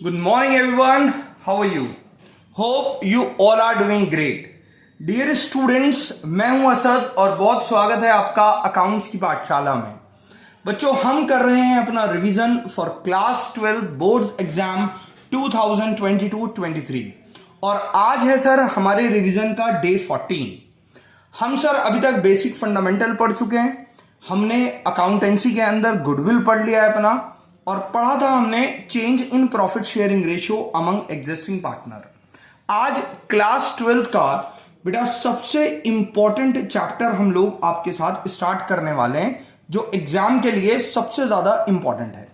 Good morning, everyone. How are you? Hope you all are doing great. Dear students, मैं हूं असद और बहुत स्वागत है आपका अकाउंट्स की पाठशाला में. बच्चों, हम कर रहे हैं अपना revision for class 12 boards exam 2022-23 और आज है सर हमारे रिवीजन का डे 14. हम सर अभी तक बेसिक फंडामेंटल पढ़ चुके हैं. हमने अकाउंटेंसी के अंदर गुडविल पढ़ लिया है अपना, और पढ़ा था हमने change in profit sharing ratio among existing partner. आज क्लास 12 का बेटा सबसे इंपॉर्टेंट चैप्टर हम लोग आपके साथ स्टार्ट करने वाले हैं, जो एग्जाम के लिए सबसे ज्यादा इंपॉर्टेंट है.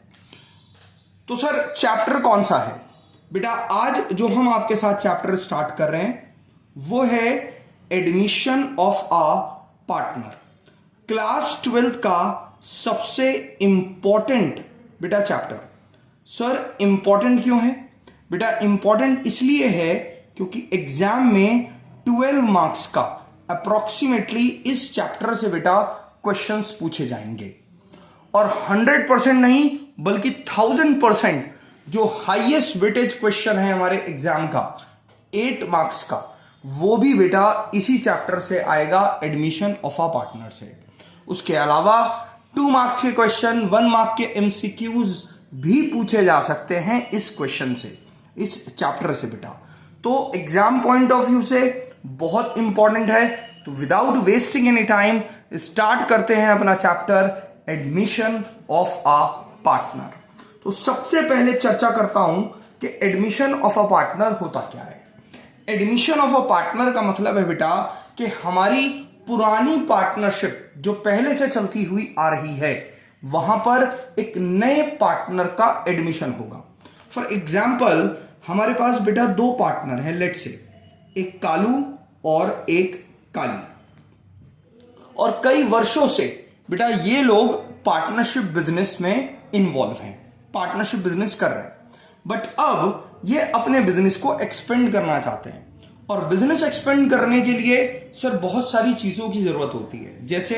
तो सर चैप्टर कौन सा है बेटा? आज जो हम आपके साथ चैप्टर स्टार्ट कर रहे हैं वो है admission of a partner. Class 12 का सबसे इंपॉर्टेंट बेटा चैप्टर. सर इंपॉर्टेंट क्यों है बेटा? इंपॉर्टेंट इसलिए है क्योंकि एग्जाम में 12 मार्क्स का अप्रोक्सीमेटली इस चैप्टर से बेटा क्वेश्चंस पूछे जाएंगे, और 100% नहीं बल्कि 1000% जो हाईएस्ट वेटेज क्वेश्चन है हमारे एग्जाम का 8 मार्क्स का, वो भी बेटा इसी चैप्टर से आएगा, एडमिशन ऑफ अ पार्टनर से. उसके अलावा 2 मार्क्स के क्वेश्चन, 1 मार्क के एमसीक्यूज भी पूछे जा सकते हैं इस क्वेश्चन से, इस चैप्टर से बेटा. तो एग्जाम पॉइंट ऑफ व्यू से बहुत इंपॉर्टेंट है. तो without wasting any time start करते हैं अपना chapter admission of a partner. तो सबसे पहले चर्चा करता हूं कि एडमिशन ऑफ अ पार्टनर होता क्या है. एडमिशन ऑफ अ पार्टनर का मतलब है बेटा कि हमारी पुरानी पार्टनरशिप जो पहले से चलती हुई आ रही है, वहां पर एक नए पार्टनर का एडमिशन होगा. फॉर एग्जाम्पल हमारे पास बेटा 2 पार्टनर हैं, लेट से एक कालू और एक काली, और कई वर्षों से बेटा ये लोग पार्टनरशिप बिजनेस में इन्वॉल्व हैं, पार्टनरशिप बिजनेस कर रहे हैं. बट अब ये अपने बिजनेस को एक्सपेंड करना चाहते हैं, और बिजनेस एक्सपेंड करने के लिए सर बहुत सारी चीजों की जरूरत होती है. जैसे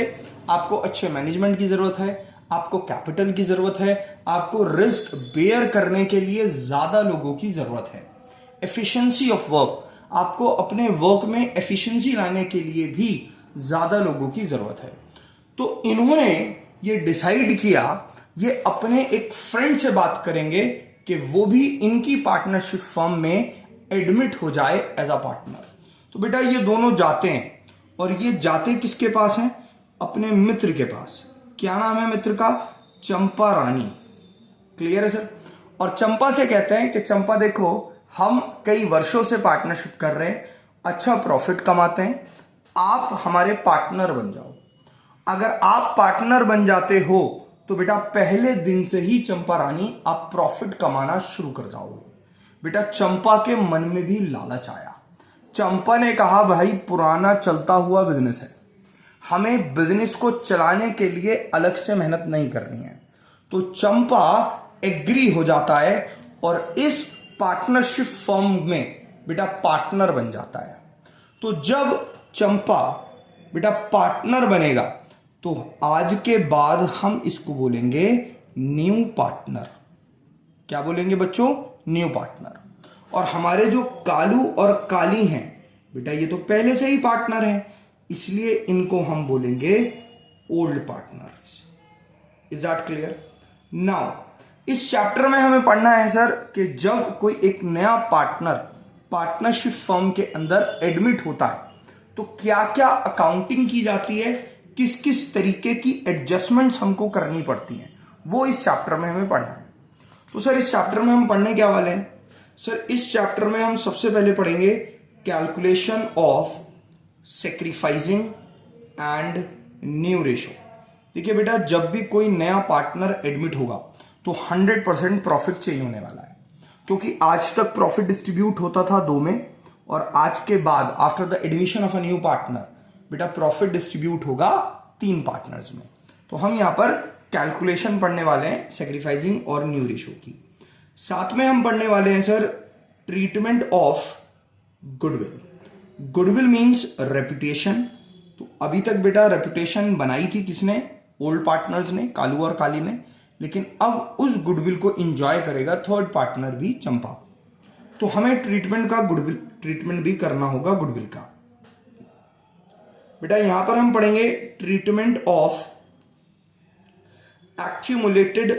आपको अच्छे मैनेजमेंट की जरूरत है, आपको कैपिटल की जरूरत है, आपको रिस्क बेयर करने के लिए ज्यादा लोगों की जरूरत है, एफिशिएंसी ऑफ वर्क, आपको अपने वर्क में एफिशिएंसी लाने के लिए भी ज्यादा लोगों की जरूरत है. तो इन्होंने ये डिसाइड किया, ये अपने एक फ्रेंड से बात करेंगे कि वो भी इनकी पार्टनरशिप फर्म में एडमिट हो जाए एज अ पार्टनर. तो बेटा ये दोनों जाते हैं, और ये जाते किसके पास हैं? अपने मित्र के पास. क्या नाम है मित्र का? चंपा रानी. क्लियर है सर? और चंपा से कहते हैं कि चंपा देखो, हम कई वर्षों से पार्टनरशिप कर रहे हैं, अच्छा प्रॉफिट कमाते हैं, आप हमारे पार्टनर बन जाओ. अगर आप पार्टनर बन जाते हो तो बेटा पहले दिन से ही चंपा रानी आप प्रॉफिट कमाना शुरू कर जाओगे. बेटा चंपा के मन में भी लालच आया. चंपा ने कहा भाई पुराना चलता हुआ बिजनेस है, हमें बिजनेस को चलाने के लिए अलग से मेहनत नहीं करनी है. तो चंपा एग्री हो जाता है और इस पार्टनरशिप फर्म में बेटा पार्टनर बन जाता है. तो जब चंपा बेटा पार्टनर बनेगा तो आज के बाद हम इसको बोलेंगे न्यू पार्टनर. क्या बोलेंगे बच्चों? New partner. और हमारे जो कालू और काली हैं बेटा, ये तो पहले से ही पार्टनर हैं, इसलिए इनको हम बोलेंगे old partners. Is that clear? Now इस चैप्टर में हमें पढ़ना है सर कि जब कोई एक नया पार्टनर पार्टनरशिप फर्म के अंदर एडमिट होता है तो क्या क्या अकाउंटिंग की जाती है, किस किस तरीके की एडजस्टमेंट्स हमको करनी पड़ती हैं, वो इस चैप्टर में हमें पढ़ना है. तो सर इस चैप्टर में हम पढ़ने क्या वाले हैं? सर इस चैप्टर में हम सबसे पहले पढ़ेंगे calculation of sacrificing and new ratio. देखिए बेटा, जब भी कोई नया पार्टनर एडमिट होगा तो 100% प्रॉफिट चेंज होने वाला है, क्योंकि आज तक प्रॉफिट डिस्ट्रीब्यूट होता था 2 में, और आज के बाद after the admission of a new partner बेटा प्रॉफिट डिस्ट्रीब्यूट होगा 3 पार्टनर्स में. तो हम यहां पर कैलकुलेशन पढ़ने वाले हैं सेक्रीफाइसिंग और न्यू रेशियो की. साथ में हम पढ़ने वाले हैं sir treatment of goodwill. Goodwill means reputation. तो अभी तक बेटा रेपुटेशन बनाई थी किसने? ओल्ड पार्टनर्स ने, कालू और काली ने. लेकिन अब उस गुडविल को इंजॉय करेगा थर्ड पार्टनर भी चंपा। तो हमें ट्रीटमेंट भी करना होगा गुडविल का। बेटा यहां पर हम पढ़ेंगे treatment of accumulated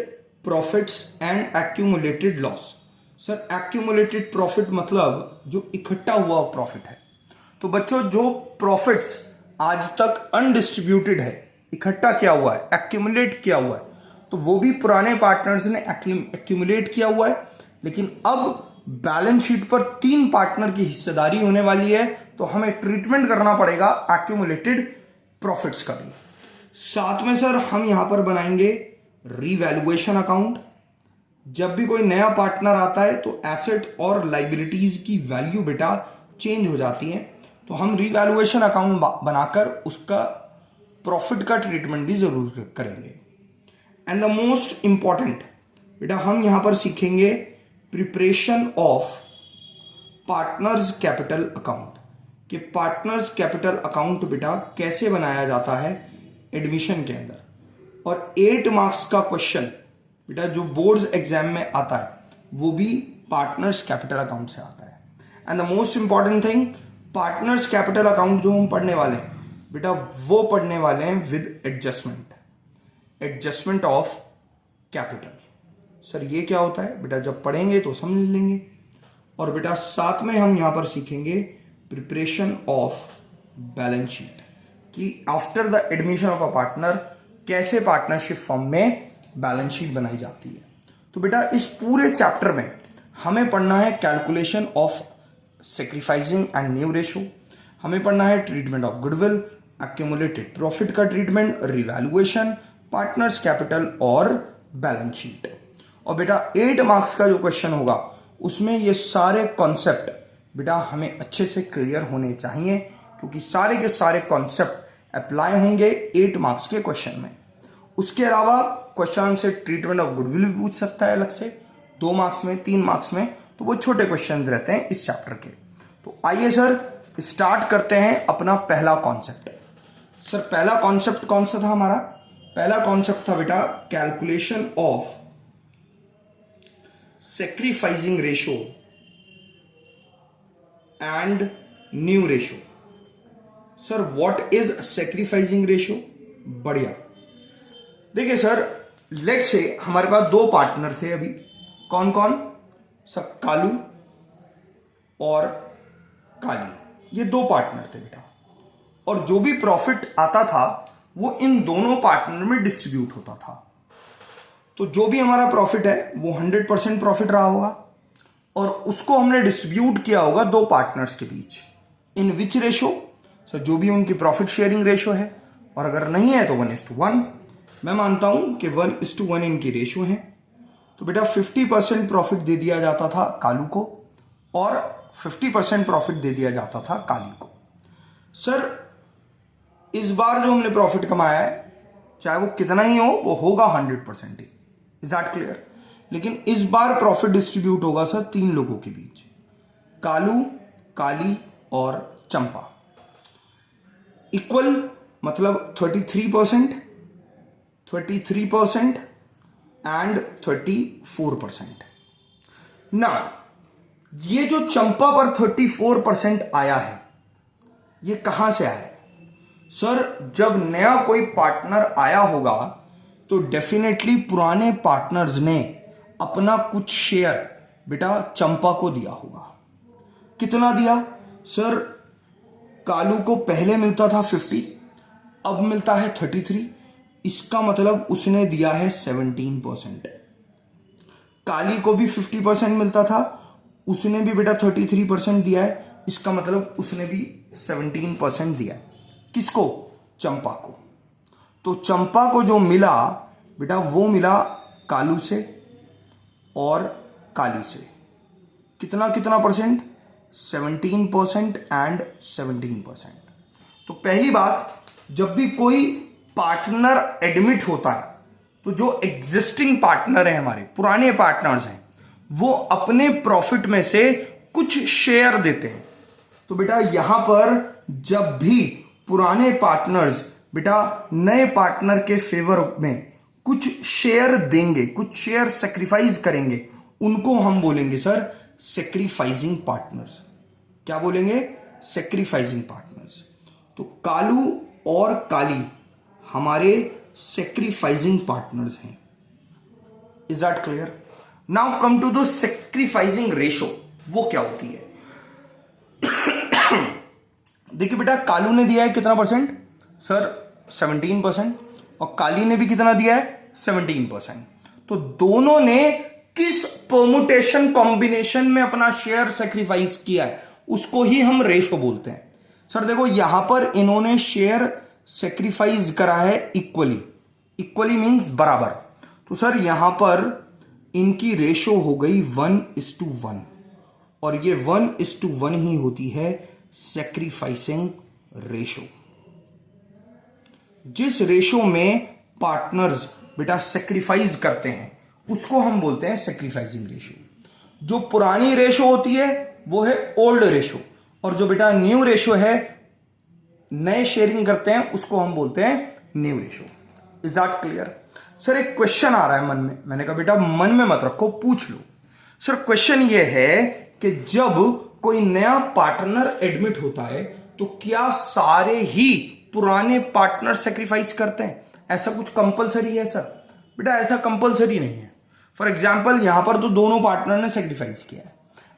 profits and accumulated loss. Sir accumulated profit मतलब जो इकट्ठा हुआ प्रॉफिट है। तो बच्चों जो प्रॉफिट्स आज तक अनडिस्ट्रीब्यूटेड है, इकट्ठा किया हुआ है, एक्यूमुलेट किया हुआ है, तो वो भी पुराने पार्टनर्स ने एक्यूमुलेट किया हुआ है। लेकिन अब बैलेंस शीट पर 3 पार्टनर की हिस्सेदारी होने वाली है, तो हमें ट्रीटमेंट करना पड़ेगा एक्यूमुलेटेड प्रॉफिट्स का भी। साथ में सर हम यहां पर बनाएंगे रीवैल्यूएशन अकाउंट। जब भी कोई नया पार्टनर आता है तो एसेट और लाइबिलिटीज की वैल्यू बेटा चेंज हो जाती है, तो हम रीवैल्यूएशन अकाउंट बनाकर उसका प्रॉफिट का ट्रीटमेंट भी जरूर करेंगे। एंड द मोस्ट इंपॉर्टेंट बेटा हम यहां पर सीखेंगे preparation of partners capital account, कि पार्टनर्स कैपिटल अकाउंट बेटा कैसे बनाया जाता है एडमिशन के अंदर। और 8 मार्क्स का क्वेश्चन बेटा जो बोर्ड्स एग्जाम में आता है वो भी पार्टनर्स कैपिटल अकाउंट से आता है। And the most important thing, partners capital account जो हम पढ़ने वाले हैं बेटा वो पढ़ने वाले हैं with adjustment of capital. Sir ये क्या होता है बेटा, जब पढ़ेंगे तो समझ लेंगे। और बेटा साथ में हम यहां पर सीखेंगे प्रिपरेशन ऑफ बैलेंस शीट, कि after the admission of a partner कैसे पार्टनरशिप फॉर्म में बैलेंस शीट बनाई जाती है। तो बेटा इस पूरे चैप्टर में हमें पढ़ना है calculation of sacrificing and new ratio, हमें पढ़ना है treatment of goodwill, accumulated profit का ट्रीटमेंट, रिवैल्यूएशन, पार्टनर्स कैपिटल और बैलेंस शीट। और बेटा 8 मार्क्स का जो क्वेश्चन होगा उसमें ये सारे कॉन्सेप्ट बेटा हमें अच्छे से क्लियर होने चाहिए, क्योंकि सारे के सारे कॉन्सेप्ट अप्लाई होंगे 8 मार्क्स के क्वेश्चन में। उसके अलावा क्वेश्चन से ट्रीटमेंट ऑफ गुडविल भी पूछ सकता है अलग से 2 मार्क्स में, 3 मार्क्स में, तो वो छोटे क्वेश्चन रहते हैं इस चैप्टर के। तो आइए सर स्टार्ट करते हैं अपना पहला कॉन्सेप्ट। सर पहला कॉन्सेप्ट कौन सा था हमारा? पहला कॉन्सेप्ट था बेटा calculation of sacrificing ratio and new ratio. Sir what is sacrificing ratio? बढ़िया। देखिए सर, लेट से हमारे पास 2 पार्टनर थे अभी। कौन कौन? सब कालू और काली, ये 2 पार्टनर थे बेटा। और जो भी प्रॉफिट आता था वो इन दोनों पार्टनर में डिस्ट्रीब्यूट होता था। तो जो भी हमारा प्रॉफिट है वो 100% प्रॉफिट रहा होगा और उसको हमने डिस्ट्रीब्यूट किया होगा 2 पार्टनर्स के बीच। इन विच रेशो? सर जो भी उनकी प्रॉफिट शेयरिंग रेशो है, और अगर नहीं है तो 1:1। मैं मानता हूं कि 1:1 इनकी रेशो है। तो बेटा 50% प्रॉफिट दे दिया जाता था कालू को और 50% प्रॉफिट दे दिया जाता था काली को। सर इस बार जो हमने प्रॉफिट कमाया है, चाहे वो कितना ही हो, वो होगा 100% ही। Is that clear? लेकिन इस बार प्रॉफिट डिस्ट्रीब्यूट होगा सर 3 लोगों के बीच, कालू, काली और चंपा। इक्वल मतलब 33% एंड 34%। ना ये जो चंपा पर 34% आया है, ये कहां से आया है? सर जब नया कोई पार्टनर आया होगा तो डेफिनेटली पुराने पार्टनर्स ने अपना कुछ शेयर बेटा चंपा को दिया होगा। कितना दिया? सर कालू को पहले मिलता था 50, अब मिलता है 33। इसका मतलब उसने दिया है 17%। काली को भी 50% मिलता था, उसने भी बेटा 33% दिया है। इसका मतलब उसने भी 17% दिया है। किसको? चंपा को। तो चंपा को जो मिला बेटा वो मिला कालू से और काली से। कितना कितना परसेंट? 17% एंड 17%। तो पहली बात, जब भी कोई पार्टनर एडमिट होता है तो जो एग्जिस्टिंग पार्टनर है, हमारे पुराने पार्टनर्स हैं, वो अपने प्रॉफिट में से कुछ शेयर देते हैं। तो बेटा यहां पर जब भी पुराने पार्टनर्स बेटा नए पार्टनर के फेवर में कुछ शेयर देंगे, कुछ शेयर सेक्रीफाइस करेंगे, उनको हम बोलेंगे सर सेक्रीफाइसिंग पार्टनर्स। क्या बोलेंगे? Sacrificing partners. तो कालू और काली हमारे सेक्रीफाइसिंग पार्टनर्स हैं। Is that clear? Now come to the sacrificing ratio. वो क्या होती है? देखिए बेटा, कालू ने दिया है कितना परसेंट? सर 17%। और काली ने भी कितना दिया है? 17%। तो दोनों ने किस परमुटेशन कॉम्बिनेशन में अपना शेयर सेक्रीफाइस किया है, उसको ही हम रेशो बोलते हैं। सर देखो, यहां पर इन्होंने शेयर सेक्रीफाइस करा है इक्वली। इक्वली मींस बराबर। तो सर यहां पर इनकी रेशो हो गई 1:1, और ये 1:1 ही होती है सेक्रीफाइसिंग रेशो। जिस रेशो में पार्टनर्स बेटा सेक्रीफाइस करते हैं उसको हम बोलते हैं सेक्रीफाइसिंग रेशो। जो पुरानी रेशो होती है वो है ओल्ड रेशो, और जो बेटा न्यू रेशो है, नए शेयरिंग करते हैं, उसको हम बोलते हैं new ratio. Is that clear? Sir एक क्वेश्चन आ रहा है मन में, मैंने कहा बेटा मन में मत रखो, पूछ लो। सर क्वेश्चन ये है कि जब कोई नया पार्टनर एडमिट होता है तो क्या सारे ही पुराने पार्टनर सेक्रीफाइस करते हैं? ऐसा कुछ कंपलसरी है? सर बेटा ऐसा कंपलसरी नहीं है। फॉर एग्जाम्पल यहां पर तो दोनों पार्टनर ने सेक्रीफाइस किया है।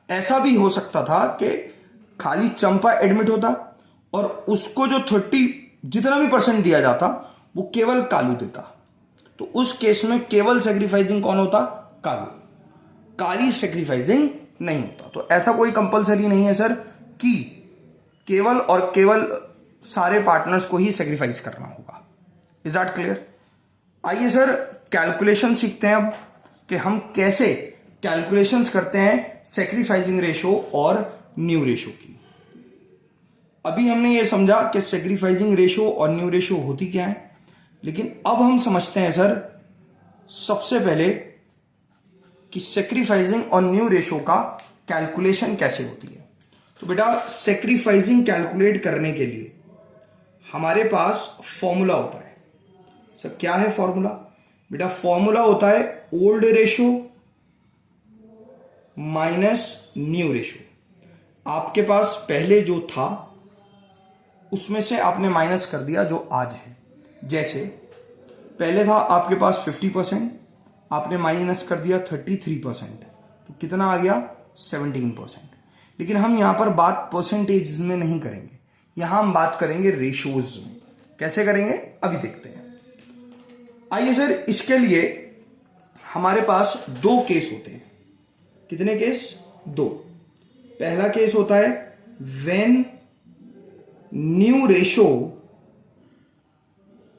ऐसा भी हो सकता था कि खाली चंपा एडमिट होता और उसको जो 30 जितना भी % दिया जाता वो केवल कालू देता। तो उस केस में केवल सेक्रीफाइसिंग कौन होता? कालू। काली सेक्रीफाइसिंग नहीं होता। तो ऐसा कोई कंपलसरी नहीं है सर कि केवल और केवल सारे पार्टनर्स को ही सेक्रीफाइस करना होगा। Is that clear? आइए सर कैलकुलेशन सीखते हैं अब कि हम कैसे कैलकुलेशंस करते हैं सेक्रीफाइसिंग रेशो और न्यू रेशो की। अभी हमने ये समझा कि सेक्रीफाइसिंग रेशो और न्यू रेशो होती क्या है, लेकिन अब हम समझते हैं सर सबसे पहले कि सेक्रीफाइसिंग और न्यू रेशो का कैलकुलेशन कैसे होती है। तो बेटा सेक्रीफाइसिंग कैलकुलेट करने के लिए हमारे पास फॉर्मूला होता है। सर क्या है फॉर्मूला? बेटा फॉर्मूला होता है old ratio minus new ratio. आपके पास पहले जो था उसमें से आपने माइनस कर दिया जो आज है। जैसे पहले था आपके पास 50%, आपने माइनस कर दिया 33%, तो कितना आ गया? 17%। लेकिन हम यहां पर बात परसेंटेज में नहीं करेंगे, यहां हम बात करेंगे रेशोज में। कैसे करेंगे अभी देखते हैं। आइए सर इसके लिए हमारे पास 2 केस होते हैं। कितने केस? 2। पहला केस होता है when new ratio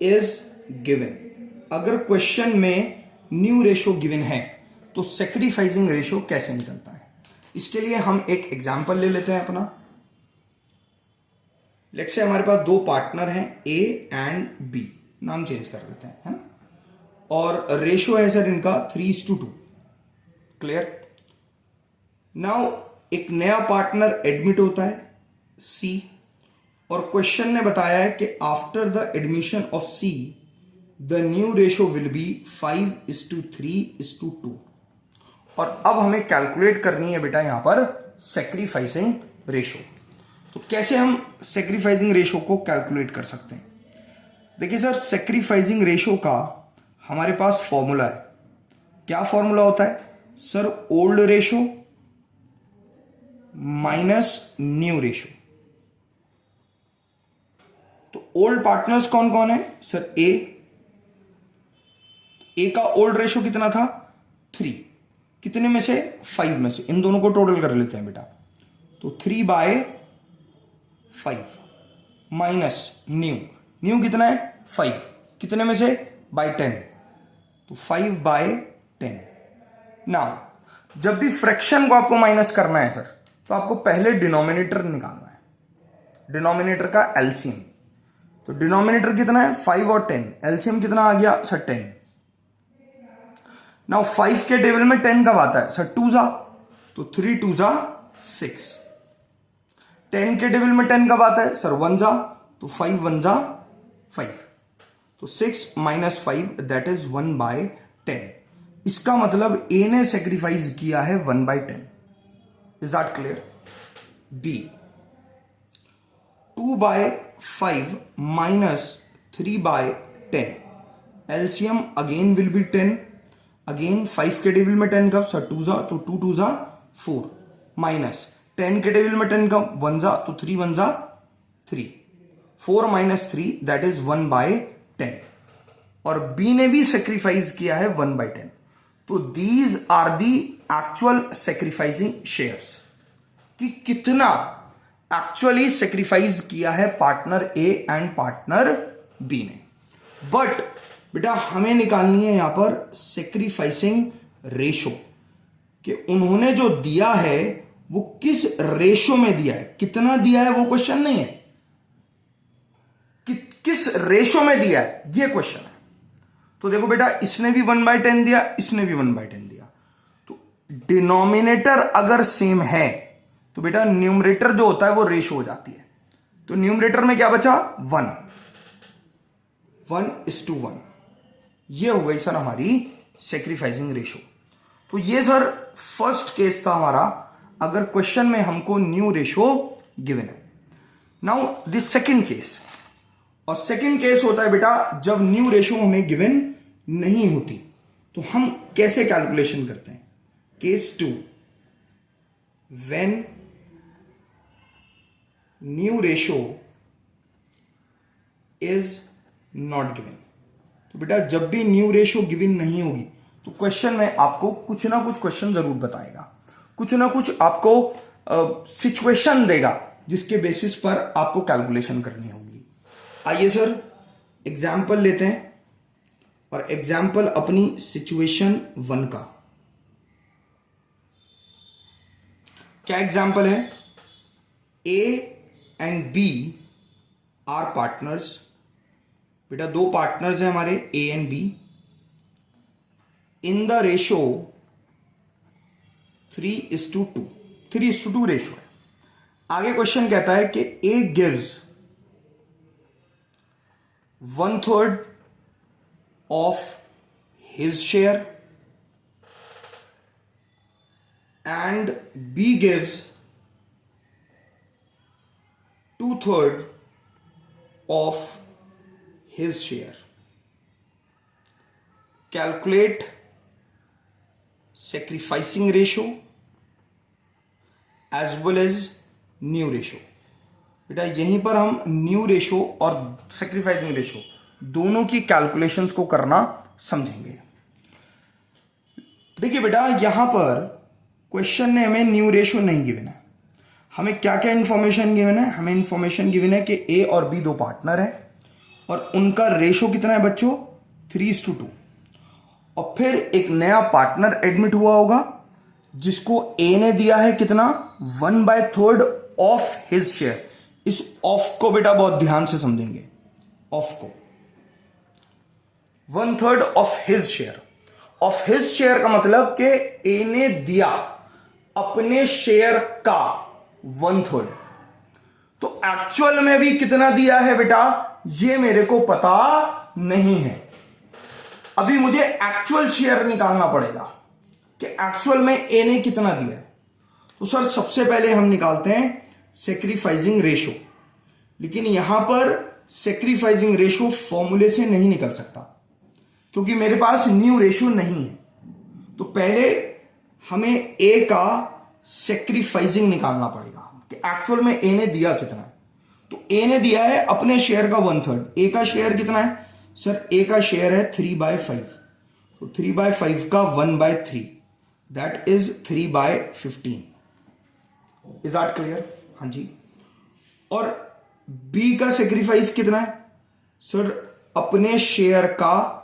is given. अगर क्वेश्चन में न्यू रेशो गिवन है तो सेक्रीफाइसिंग रेशो कैसे निकलता है, इसके लिए हम एक एग्जांपल ले लेते हैं अपना। लेट्स से हमारे पास 2 पार्टनर हैं ए एंड बी, नाम चेंज कर देते हैं, है ना, और रेशो है सर इनका 3:2। क्लियर? नाउ एक नया पार्टनर एडमिट होता है सी, और क्वेश्चन ने बताया है कि after the admission of see the new ratio will be 5:3:2। और अब हमें कैलकुलेट करनी है बेटा यहां पर सेक्रीफाइसिंग रेशो। तो कैसे हम सेक्रीफाइसिंग रेशो को कैलकुलेट कर सकते हैं? देखिए सर सेक्रीफाइसिंग रेशो का हमारे पास फॉर्मूला है। क्या फॉर्मूला होता है? Sir old ratio minus new ratio. तो ओल्ड पार्टनर्स कौन कौन है? सर ए का ओल्ड रेशो कितना था? 3। कितने में से? 5 में से। इन दोनों को टोटल कर लेते हैं बेटा। तो 3/5 माइनस न्यू कितना है? 5। कितने में से? बाय 10। तो 5/10। नाउ जब भी फ्रैक्शन को आपको माइनस करना है सर, तो आपको पहले डिनोमिनेटर निकालना है, डिनोमिनेटर का एलसीएम। तो डिनोमिनेटर कितना है? 5 और 10। एलसीएम कितना आ गया सर? 10। नाउ 5 के टेबल में 10 कब आता है सर? 2 जा, तो 3 2 जा 6। 10 के टेबल में 10 कब आता है सर? 1 जा, तो 5 1 जा 5। तो 6 माइनस 5 दैट इज 1/10। इसका मतलब ए ने सेक्रीफाइस किया है 1/10। Is that clear? B 2/5 minus 3/10, LCM again will be 10, again 5 के टेबल में 10 कब सर 2 जा, तो 2 2 जा 4 माइनस 10 के टेबल में 10 कब 1 जा, तो 3 1 जा 3, 4 माइनस 3 दैट इज 1/10। और बी ने भी सेक्रीफाइस किया है 1/10। तो these are the actual sacrificing shares कि कितना एक्चुअली सेक्रीफाइस किया है partner A and partner B ने। बट बेटा हमें निकालनी है यहां पर सेक्रीफाइसिंग रेशो कि उन्होंने जो दिया है वो किस रेशो में दिया है, कितना दिया है वो क्वेश्चन नहीं है, कि किस रेशो में दिया है ये क्वेश्चन है। तो देखो बेटा इसने भी 1/10 दिया, इसने भी 1/10 दिया, तो डिनोमिनेटर अगर सेम है तो बेटा न्यूमरेटर जो होता है वो रेशो हो जाती है। तो न्यूमरेटर में क्या बचा 1:1। ये हो गई सर हमारी सेक्रीफाइसिंग रेशो। तो ये सर फर्स्ट केस था हमारा, अगर क्वेश्चन में हमको न्यू रेशो गिवन है। नाउ दिस सेकंड केस, और सेकंड केस होता है बेटा जब न्यू रेशो हमें गिवन नहीं होती, तो हम कैसे कैलकुलेशन करते हैं। Case 2, when new ratio is not given. तो बेटा जब भी न्यू रेशो गिवन नहीं होगी तो क्वेश्चन में आपको कुछ ना कुछ क्वेश्चन जरूर बताएगा, कुछ ना कुछ आपको सिचुएशन देगा जिसके बेसिस पर आपको कैलकुलेशन करनी होगी। आइए सर एग्जाम्पल लेते हैं, और एग्जाम्पल अपनी सिचुएशन 1 का क्या एग्जाम्पल है। A and B are partners. बेटा दो पार्टनर्स हैं हमारे A and B in the ratio 3:2। 3:2 ratio है। आगे क्वेश्चन कहता है कि A gives 1/3 of his share and B gives 2/3 of his share. Calculate sacrificing ratio as well as new ratio. बेटा यहीं पर हम न्यू रेशो और सेक्रीफाइसिंग रेशो दोनों की कैलकुलेशंस को करना समझेंगे। देखिए बेटा यहां पर क्वेश्चन ने हमें न्यू रेशो नहीं गिवन है, हमें क्या क्या इंफॉर्मेशन गिवन है। हमें इंफॉर्मेशन गिवन है कि ए और बी दो पार्टनर हैं और उनका रेशो कितना है बच्चों 3:2। और फिर एक नया पार्टनर एडमिट हुआ होगा जिसको ए ने दिया है कितना 1/3 ऑफ हिज शेयर। इस ऑफ को बेटा बहुत ध्यान से समझेंगे, ऑफ को 1/3 of his share. Of his share का मतलब कि ए ने दिया अपने शेयर का 1/3। तो एक्चुअल में भी कितना दिया है बेटा ये मेरे को पता नहीं है। अभी मुझे एक्चुअल शेयर निकालना पड़ेगा कि एक्चुअल में ए ने कितना दिया है। तो सर सबसे पहले हम निकालते हैं सेक्रीफाइसिंग रेशो, लेकिन यहां पर सेक्रीफाइसिंग रेशो फॉर्मूले से नहीं निकल सकता क्योंकि मेरे पास न्यू रेशो नहीं है। तो पहले हमें ए का सेक्रीफाइसिंग निकालना पड़ेगा कि एक्चुअल में ए ने दिया कितना है। तो ए ने दिया है अपने शेयर का 1/3। ए का शेयर कितना है सर, ए का शेयर है 3/5। तो 3/5 का 1/3 that is 3/15। Is that clear? हाँ जी। और बी का सेक्रीफाइस कितना है सर, अपने शेयर का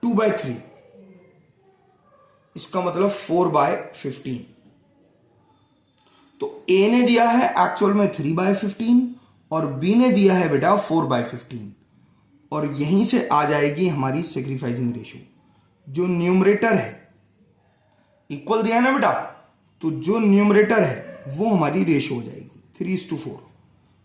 2/3, इसका मतलब 4/15। तो ए ने दिया है एक्चुअल में 3/15 और बी ने दिया है बेटा 4/15, और यहीं से आ जाएगी हमारी सेक्रीफाइसिंग रेशो। जो न्यूमरेटर है इक्वल दिया है ना बेटा, तो जो न्यूमरेटर है वो हमारी रेशो हो जाएगी 3:4।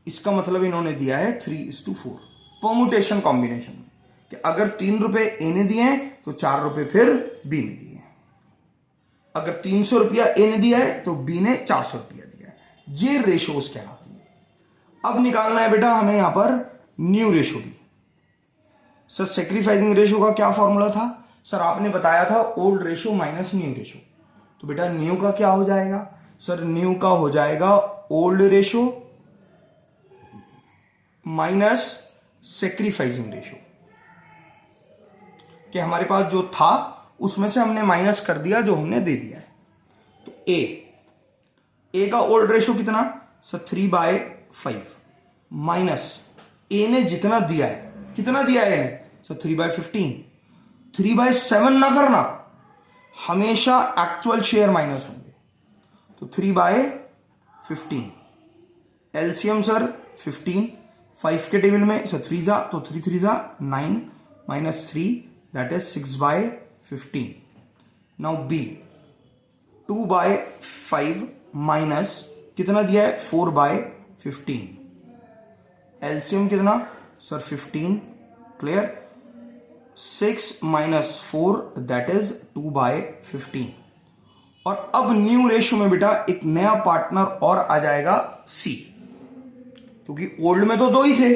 इसका मतलब इन्होंने दिया है 3:4 परमुटेशन कॉम्बिनेशन में। कि अगर 3 रुपए ए ने दिए हैं तो 4 रुपए फिर बी ने दिए हैं। अगर 300 रुपया ए ने दिया है तो बी ने 400 रुपया दिया है। ये रेशोज कहलाती है। अब निकालना है बेटा हमें यहां पर न्यू रेशो भी। सर सेक्रीफाइसिंग रेशो का क्या फॉर्मूला था? सर आपने बताया था old ratio minus new ratio. तो बेटा न्यू का क्या हो जाएगा? सर न्यू का हो जाएगा old ratio minus sacrificing ratio. कि हमारे पास जो था उसमें से हमने माइनस कर दिया जो हमने दे दिया है। तो ए का ओल्ड रेशो कितना? सर 3/5 माइनस ए ने जितना दिया है, कितना दिया है ए ने? सर 3/15। 3/7 ना करना, हमेशा एक्चुअल शेयर माइनस होंगे। तो 3/15 एलसीएम सर 15, 5 के टेबल में सर 3 जा तो 3 3 जा 9 minus 3 that is 6/15। Now B 2/5 minus कितना दिया है? 4/15। एलसीएम कितना? Sir 15, clear. 6 minus 4 that is 2/15। और अब न्यू रेशियो में बेटा एक नया पार्टनर और आ जाएगा सी, क्योंकि ओल्ड में तो 2 ही थे,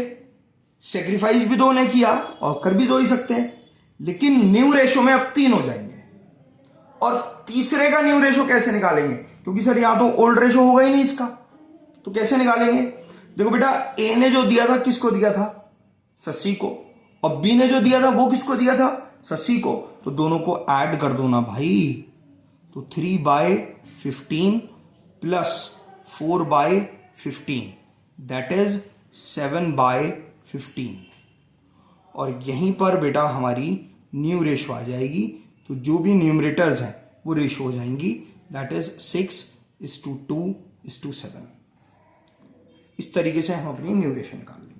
सेक्रीफाइस भी 2 ने किया और कर भी 2 ही सकते हैं, लेकिन न्यू रेशियो में अब 3 हो जाएंगे। और तीसरे का न्यू रेशियो कैसे निकालेंगे? क्योंकि सर यहां तो ओल्ड रेशियो होगा ही नहीं इसका, तो कैसे निकालेंगे? देखो बेटा ए ने जो दिया था किसको दिया था? सर सी को। और बी ने जो दिया था वो किसको दिया था? सर सी को। तो दोनों को ऐड कर दो ना भाई। तो 3/15 प्लस 4/15 दैट इज 7/15। और यहीं पर बेटा हमारी न्यू रेशो आ जाएगी। तो जो भी न्यूमरेटर्स हैं वो रेशो हो जाएंगी, दैट इज 6:2:7। इस तरीके से हम अपनी न्यू रेशो निकाल लेंगे।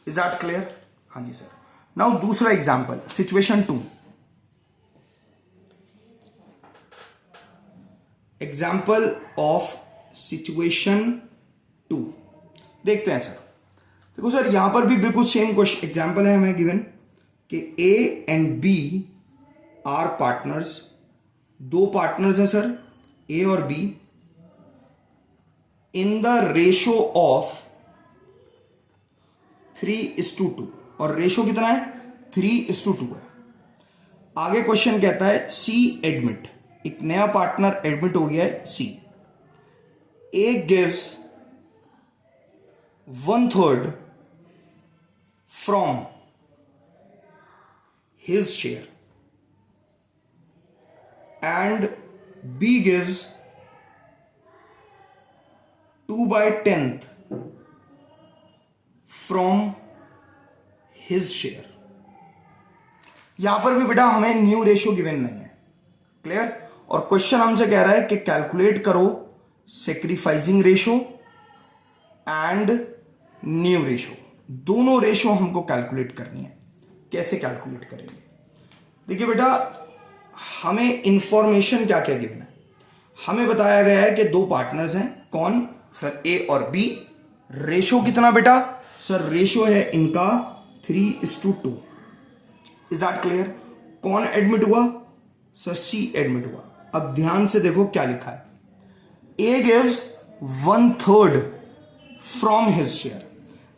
Is that clear? हाँ जी सर। नाउ दूसरा example, situation 2। Example of situation 2 देखते हैं सर। देखो सर यहां पर भी बिल्कुल सेम क्वेश्चन एग्जाम्पल है हमें गिवन कि A and B are partners. 2 partners हैं सर, ए और B, in the ratio of 3:2। और रेशो कितना है? 3:2 है। आगे क्वेश्चन कहता है सी एडमिट, एक नया पार्टनर एडमिट हो गया है C. A gives 1/3 from his share and B gives 2/10 from his share. यहां पर भी बेटा हमें न्यू रेशियो गिवन नहीं है, क्लियर। और क्वेश्चन हमसे कह रहा है कि कैलकुलेट करो sacrificing ratio and new ratio. दोनों रेशियो हमको कैलकुलेट करनी है। कैसे कैलकुलेट करेंगे? देखिए बेटा हमें इंफॉर्मेशन क्या क्या गिवन है। हमें बताया गया है कि 2 पार्टनर्स हैं, कौन? सर ए और बी। रेशियो कितना बेटा? सर रेशियो है इनका 3:2। Is that clear? कौन एडमिट हुआ? सर सी एडमिट हुआ। अब ध्यान से देखो क्या लिखा है। A gives 1/3 from his share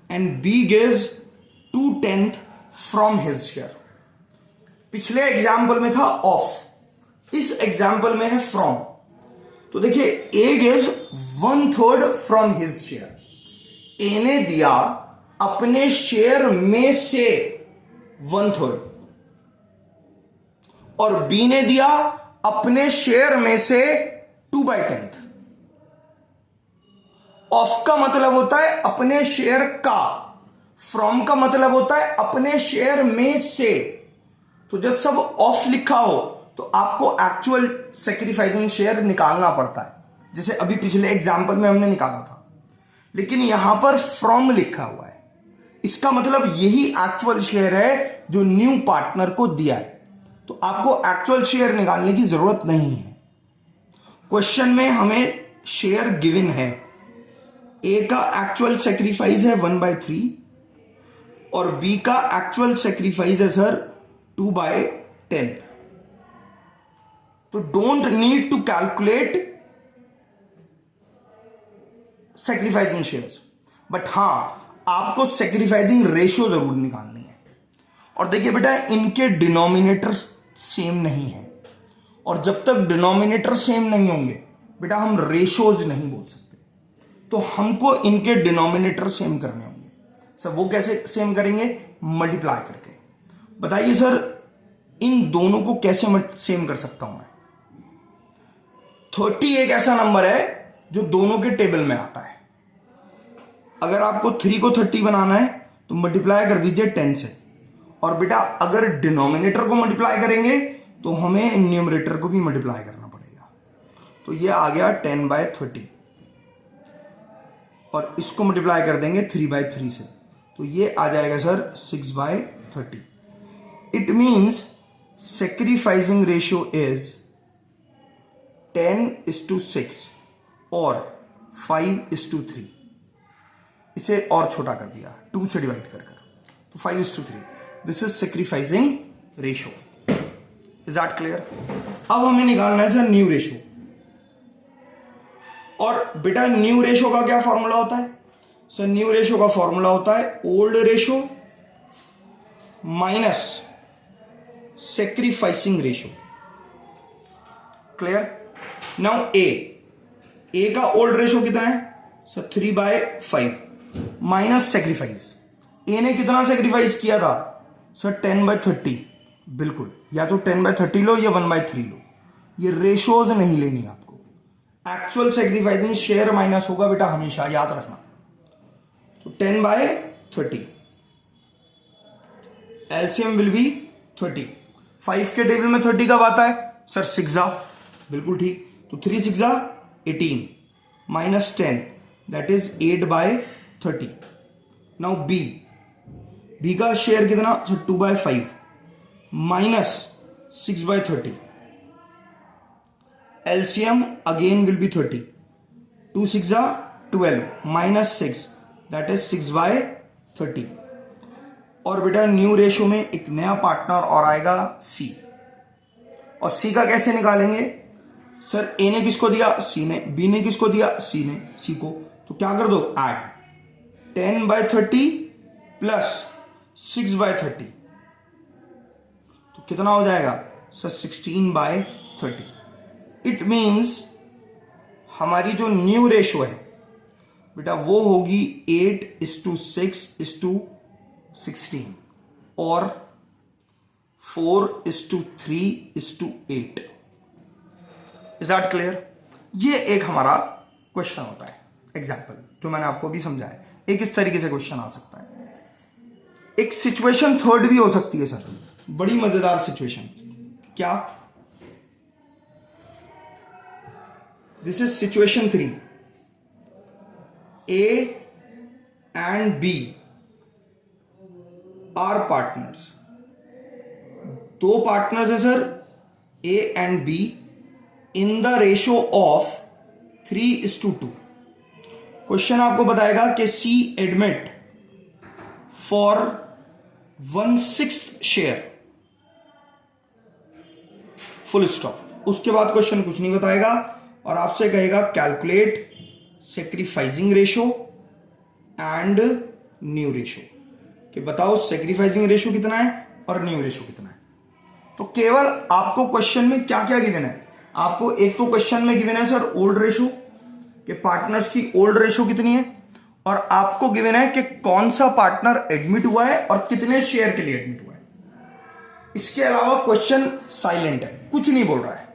and B gives 2/10 from his share. पिछले एग्जाम्पल में था ऑफ, इस एग्जाम्पल में है फ्रॉम। तो देखिए A gives 1/3 from his share. A ने दिया अपने शेयर में से 1/3 और बी ने दिया अपने शेयर में से 2/10। ऑफ का मतलब होता है अपने शेयर का, फ्रॉम का मतलब होता है अपने शेयर में से। तो जब सब ऑफ लिखा हो तो आपको एक्चुअल सेक्रीफाइसिंग शेयर निकालना पड़ता है, जैसे अभी पिछले एग्जाम्पल में हमने निकाला था। लेकिन यहां पर फ्रॉम लिखा हुआ है, इसका मतलब यही एक्चुअल शेयर है जो न्यू पार्टनर को दिया है। तो आपको एक्चुअल शेयर निकालने की जरूरत नहीं है। क्वेश्चन में हमें शेयर गिवन है। ए का एक्चुअल सेक्रीफाइस है 1/3 और बी का एक्चुअल सेक्रीफाइस है सर 2/10। तो don't need to calculate sacrificing shares, but हां आपको सेक्रीफाइसिंग रेशियो जरूर निकालनी है। और देखिए बेटा, इनके डिनोमिनेटर सेम नहीं है, और जब तक डिनोमिनेटर सेम नहीं होंगे बेटा हम रेशियोज नहीं बोल सकते। तो हमको इनके डिनोमिनेटर सेम करने होंगे। सर वो कैसे सेम करेंगे? मल्टीप्लाई करके। बताइए सर, इन दोनों को कैसे सेम कर सकता हूं मैं? 30 एक ऐसा नंबर है जो दोनों के टेबल में आता है। अगर आपको 3 को 30 बनाना है तो मल्टीप्लाई कर दीजिए 10 से। और बेटा अगर डिनोमिनेटर को मल्टीप्लाई करेंगे तो हमें न्यूमरेटर को भी मल्टीप्लाई करना पड़ेगा। तो ये आ गया 10/30, और इसको मल्टीप्लाई कर देंगे 3/3 से, तो ये आ जाएगा sir 6/30। It means sacrificing ratio is 10:6 और 5:3। इसे और छोटा कर दिया, 2 से डिवाइड कर तो 5:3। This is sacrificing ratio. Is that clear? अब हमें निकालना है सर न्यू रेशियो। और बेटा न्यू रेशियो का क्या फॉर्मूला होता है? सर न्यू रेशियो का फॉर्मूला होता है old ratio minus sacrificing ratio. Clear? Now A का ओल्ड रेशियो कितना है सर? 3/5 minus sacrifice. ए ने कितना सेक्रीफाइस किया था सर? 10/30। बिल्कुल, या तो 10/30 लो या 1/3 लो, ये रेशियोज नहीं लेनी आपको। एक्चुअल सेक्रीफाइसिंग शेयर माइनस होगा बेटा, हमेशा याद रखना। तो 10/30, एलसीएम विल बी 30। 5 के टेबल में 30 कब आता है सर? 6 बिल्कुल ठीक। तो 3 6 18 minus 10, that is 8/30। Now B का शेयर कितना sir? 2/5 minus 6/30। LCM again will be 30. 2 6 12 minus 6, that is 6/30। और बेटा न्यू रेशियो में एक नया पार्टनर और आएगा C। और C का कैसे निकालेंगे सर? A ने किसको दिया? C ने। B ने किसको दिया? C ने। C को। तो क्या कर दो? ऐड 10/30 प्लस 6/30, तो कितना हो जाएगा सर? 16/30। इट मीन्स हमारी जो न्यू रेशियो है बेटा वो होगी 8:6:16 और 4:3:8। Is that clear? ये एक हमारा क्वेश्चन होता है, एग्जाम्पल जो मैंने आपको भी समझाया। एक इस तरीके से क्वेश्चन आ सकता है। एक सिचुएशन थर्ड भी हो सकती है सर, बड़ी मजेदार सिचुएशन। क्या? This is situation 3. A and B are partners. 2 partners हैं sir A and B in the ratio of 3:2। Question आपको बताएगा कि C admit for 1/6 share, full stop. उसके बाद क्वेश्चन कुछ नहीं बताएगा और आपसे कहेगा calculate sacrificing ratio and new ratio, कि बताओ सेक्रीफाइसिंग रेशियो कितना है और न्यू रेशियो कितना है। तो केवल आपको क्वेश्चन में क्या क्या गिवन है? आपको एक तो क्वेश्चन में गिवन है सर ओल्ड रेशियो, कि पार्टनर्स की ओल्ड रेशियो कितनी है, और आपको गिवन है कि कौन सा पार्टनर एडमिट हुआ है और कितने शेयर के लिए एडमिट हुआ है। इसके अलावा क्वेश्चन साइलेंट है, कुछ नहीं बोल रहा है।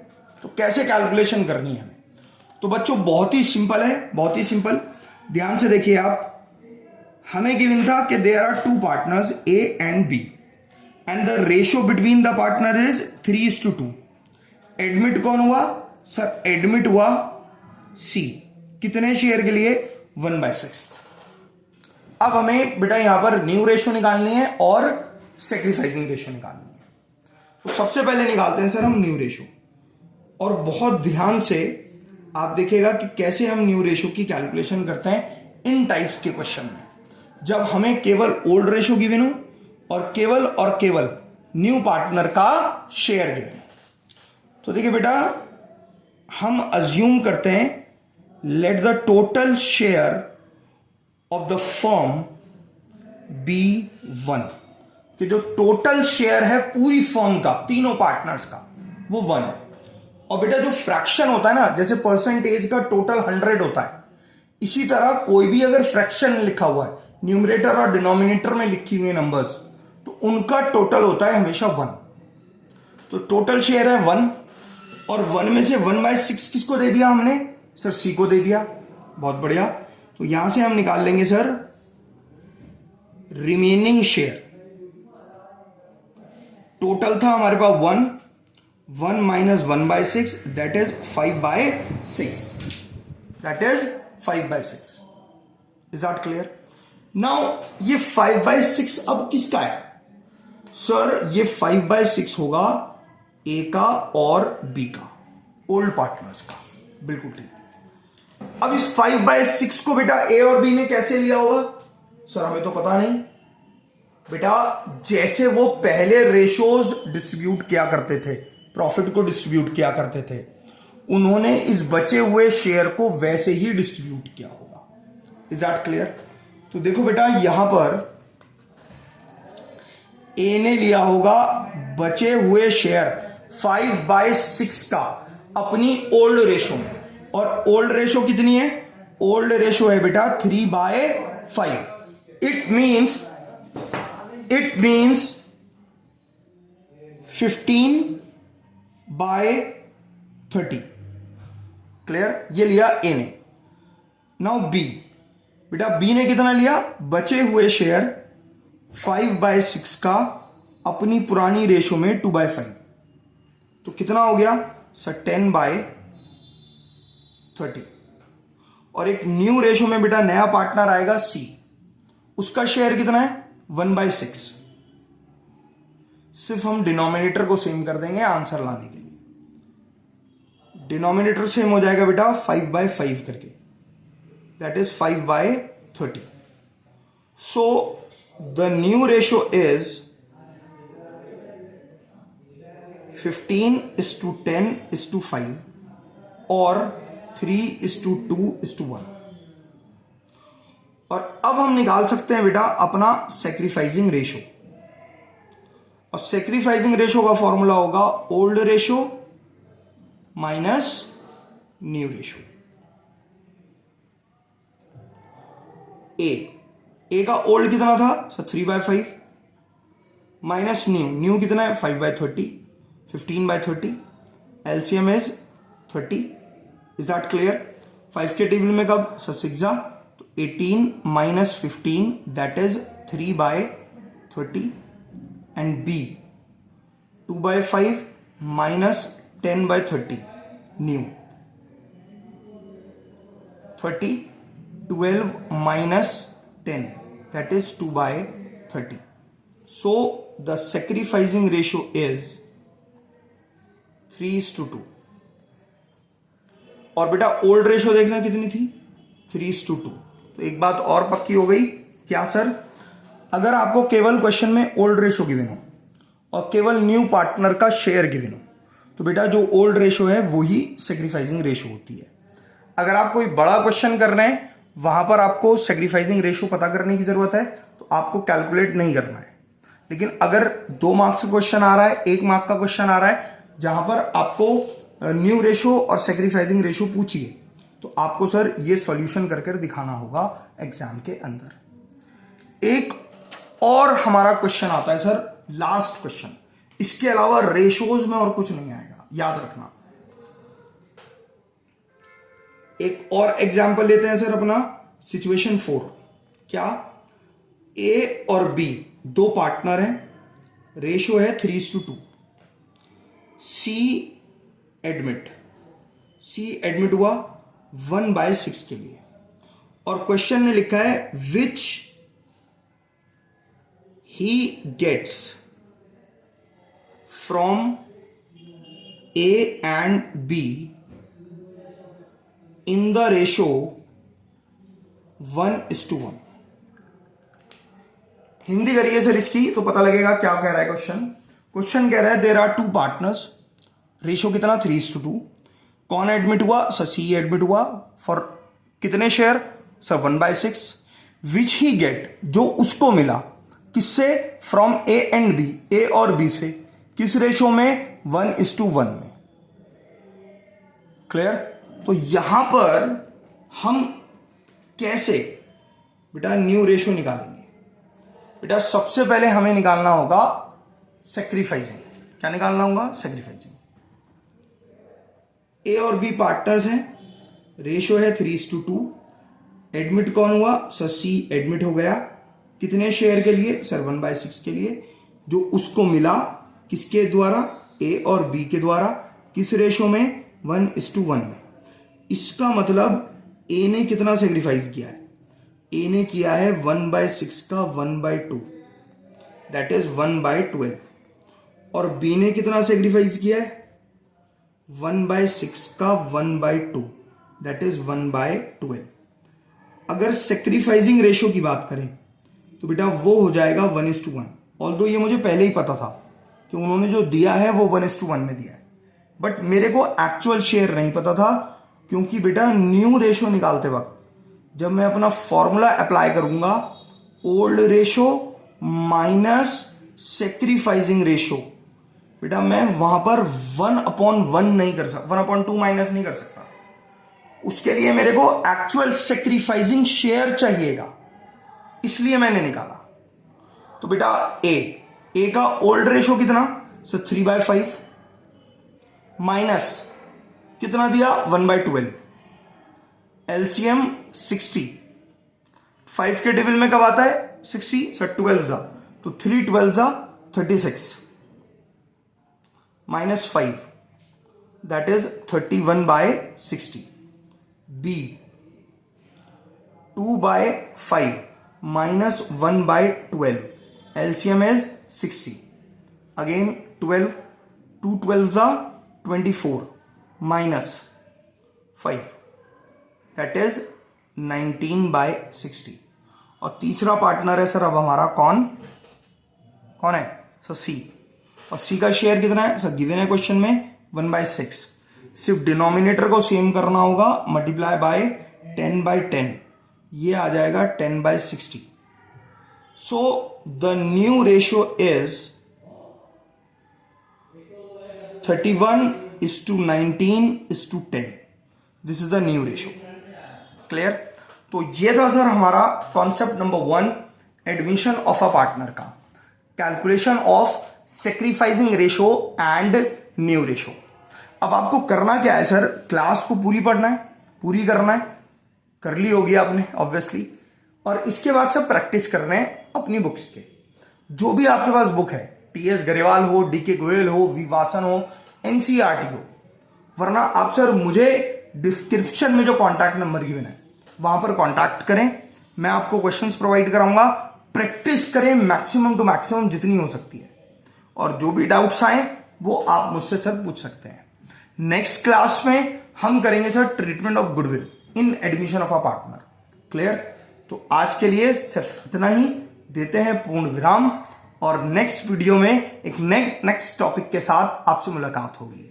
तो कैसे कैलकुलेशन करनी है हमें? तो बच्चों बहुत ही सिंपल है, बहुत ही सिंपल। ध्यान से देखिए आप, हमें गिवन था कि there are 2 partners A and B and the ratio between the partner is 3:2। Admit कौन हुआ सर? एडमिट हुआ C। कितने शेयर के लिए? 1/6। अब हमें बेटा यहां पर न्यू रेशियो निकालनी है और सेक्रीफाइसिंग रेशियो निकालनी है। तो सबसे पहले निकालते हैं सर हम न्यू रेशियो, और बहुत ध्यान से आप देखिएगा कि कैसे हम न्यू रेशियो की कैलकुलेशन करते हैं इन टाइप्स के क्वेश्चन में। जब हमें केवल ओल्ड रेशो गिवन हो और केवल न्यू पार्टनर का शेयर गिवन हो। तो देखिए बेटा, हम अज्यूम करते हैं let the total share of the firm be 1, कि जो टोटल शेयर है पूरी फर्म का, तीनों पार्टनर्स का, वो 1 है। और बेटा जो फ्रैक्शन होता है ना, जैसे परसेंटेज का टोटल 100 होता है, इसी तरह कोई भी अगर फ्रैक्शन लिखा हुआ है, न्यूमरेटर और डिनोमिनेटर में लिखी हुई नंबर्स, तो उनका टोटल होता है हमेशा 1। तो टोटल शेयर है 1, और 1 में से 1/6 किसको दे दिया हमने? सर सी को दे दिया। बहुत बढ़िया। तो यहां से हम निकाल लेंगे सर रिमेनिंग शेयर। टोटल था हमारे पास 1 minus 1/6, that is 5/6, that is 5/6। Is that clear? Now ये 5/6 अब किसका है? सर ये 5/6 होगा ए का और बी का, ओल्ड पार्टनर्स का। बिल्कुल ठीक। अब इस 5/6 को बेटा ए और बी ने कैसे लिया होगा? सर हमें तो पता नहीं बेटा। जैसे वो पहले रेशोज डिस्ट्रीब्यूट किया करते थे, प्रॉफिट को डिस्ट्रीब्यूट किया करते थे, उन्होंने इस बचे हुए शेयर को वैसे ही डिस्ट्रीब्यूट किया होगा। Is that clear? तो देखो बेटा, यहां पर ए ने लिया होगा बचे हुए शेयर 5/6 का अपनी ओल्ड रेशो में, और ओल्ड रेशो कितनी है? ओल्ड रेशो है बेटा 3/5। It means 15/30। क्लियर? ये लिया ए ने। नाउ बी, बेटा बी ने कितना लिया? बचे हुए शेयर 5/6 का अपनी पुरानी रेशो में 2/5। तो कितना हो गया सर? 10/30। और एक न्यू रेशो में बेटा नया पार्टनर आएगा सी, उसका शेयर कितना है? 1/6। सिर्फ हम डिनोमिनेटर को सेम कर देंगे आंसर लाने के लिए। डिनोमिनेटर सेम हो जाएगा बेटा 5/5 करके, that is 5/30। So the new ratio is 15:10:5 और 3:2:1। और अब हम निकाल सकते हैं बेटा अपना सेक्रीफाइसिंग रेशो, और सेक्रीफाइसिंग रेशो का फॉर्मूला होगा old ratio minus new ratio. A का ओल्ड कितना था सर? 3/5 माइनस न्यू कितना है? 5/30, 15/30। LCM is 30। Is that clear? 5 के टेबल में कब सर? 6 जा, तो 18 minus 15, that is 3/30। And B 2/5 minus 10/30 new 30, 12 minus 10, that is 2/30. So the sacrificing ratio is 3:2। और बेटा ओल्ड रेशो देखना कितनी थी? 3:2। तो एक बात और पक्की हो गई, क्या सर? अगर आपको केवल क्वेश्चन में ओल्ड रेशो गिवन हो और केवल न्यू पार्टनर का शेयर गिवन हो, तो बेटा जो ओल्ड रेशो है वही सेक्रीफाइसिंग रेशो होती है। अगर आप कोई बड़ा क्वेश्चन कर रहे हैं, वहां पर आपको सेक्रीफाइसिंग रेशो पता करने की जरूरत है, तो आपको कैलकुलेट नहीं करना है। लेकिन अगर 2 मार्क्स का क्वेश्चन आ रहा है, 1 मार्क का क्वेश्चन आ रहा है, जहां पर आपको न्यू रेशो और सेक्रीफाइसिंग रेशो पूछिए, तो आपको सर ये सॉल्यूशन करके दिखाना होगा एग्जाम के अंदर। एक और हमारा क्वेश्चन आता है सर, लास्ट क्वेश्चन। इसके अलावा रेशोज में और कुछ नहीं आएगा, याद रखना। एक और एग्जाम्पल लेते हैं सर अपना, सिचुएशन 4। क्या? ए और बी 2 पार्टनर हैं, रेशियो है 3:2। सी एडमिट हुआ 1/6 के लिए, और क्वेश्चन में लिखा है which he gets from A and B in the ratio 1:1। Hindi करिए सर इसकी तो पता लगेगा क्या कह रहा है क्वेश्चन। क्वेश्चन कह रहा है there are two partners, ratio कितना 3:2। कौन एडमिट हुआ सर? सी एडमिट हुआ। फॉर कितने share sir? 1/6। Which he get, जो उसको मिला किससे? From A and B, A और बी से। किस रेशो में? 1:1 में। क्लियर? तो यहां पर हम कैसे बेटा न्यू रेशो निकालेंगे? बेटा सबसे पहले हमें निकालना होगा सेक्रीफाइसिंग। क्या निकालना होगा? सेक्रीफाइसिंग। ए और बी पार्टनर्स हैं, रेशो है 3:2। एडमिट कौन हुआ सर? सी एडमिट हो गया। कितने शेयर के लिए सर? 1/6 के लिए। जो उसको मिला किसके द्वारा? ए और बी के द्वारा। किस रेशो में? 1:1 में। इसका मतलब ए ने कितना सेक्रीफाइस किया है? ए ने किया है 1/6 का 1/2, दैट इज 1/12। और बी ने कितना सेक्रीफाइस किया है? 1/6 का 1/2, दैट इज 1/12। अगर सेक्रीफाइसिंग रेशो की बात करें तो बेटा वो हो जाएगा 1:1। ऑल्दो ये मुझे पहले ही पता था कि उन्होंने जो दिया है वो 1:1 में दिया है, बट मेरे को एक्चुअल शेयर नहीं पता था, क्योंकि बेटा न्यू रेशो निकालते वक्त जब मैं अपना फॉर्मूला अप्लाई करूंगा old ratio minus sacrificing ratio, बेटा मैं वहां पर 1/1 नहीं कर सकता, 1/2 माइनस नहीं कर सकता। उसके लिए मेरे को एक्चुअल सेक्रीफाइसिंग शेयर चाहिएगा, इसलिए मैंने निकाला। तो बेटा ए का ओल्ड रेशो कितना सर? 3/5 माइनस कितना दिया? 1/12। एलसीएम 60, 5 के टेबल में कब आता है? 60 सर 12 जा, तो 3 12 जा 36 minus 5, that is 31/60। B 2/5 minus 1/12, LCM is 60. Again 12, 2 12s are 24 minus 5, that is 19/60. और तीसरा पार्टनर है सर अब हमारा कौन है सर? सी। और सी का शेयर कितना है सर? गिवन है क्वेश्चन में 1/6। सिर्फ डिनोमिनेटर को सेम करना होगा, मल्टीप्लाई बाय 10/10, ये आ जाएगा 10/60. So the new ratio is 31:19:10. This is the new ratio. Clear? तो ये था सर हमारा concept number 1, admission of a partner का, calculation of sacrificing ratio and new ratio. अब आपको करना क्या है सर? क्लास को पूरी पढ़ना है, पूरी करना है, कर ली होगी आपने ऑब्वियसली, और इसके बाद सब प्रैक्टिस करना है अपनी बुक्स के. जो भी आपके पास बुक है, टीएस गरेवाल हो, डीके गोयल हो, विवासन हो, एनसीईआरटी हो, वरना आप सर मुझे डिस्क्रिप्शन में जो कॉन्टैक्ट नंबर गिवन है वहां पर कॉन्टैक्ट करें. मैं आपको क्वेश्चंस प्रोवाइड कराऊंगा, प्रैक्टिस करें मैक्सिमम टू मैक्सिमम जितनी हो सकती है, और जो भी डाउट्स आए वो आप मुझसे सर पूछ सकते हैं. नेक्स्ट क्लास में हम करेंगे sir treatment of goodwill in admission of a partner. Clear? तो आज के लिए सिर्फ इतना ही, देते हैं पूर्ण विराम, और नेक्स्ट वीडियो में एक नेक्स्ट टॉपिक के साथ आपसे मुलाकात होगी.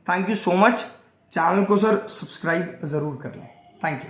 Thank you so much. Channel को सर सब्सक्राइब जरूर कर लें. Thank you.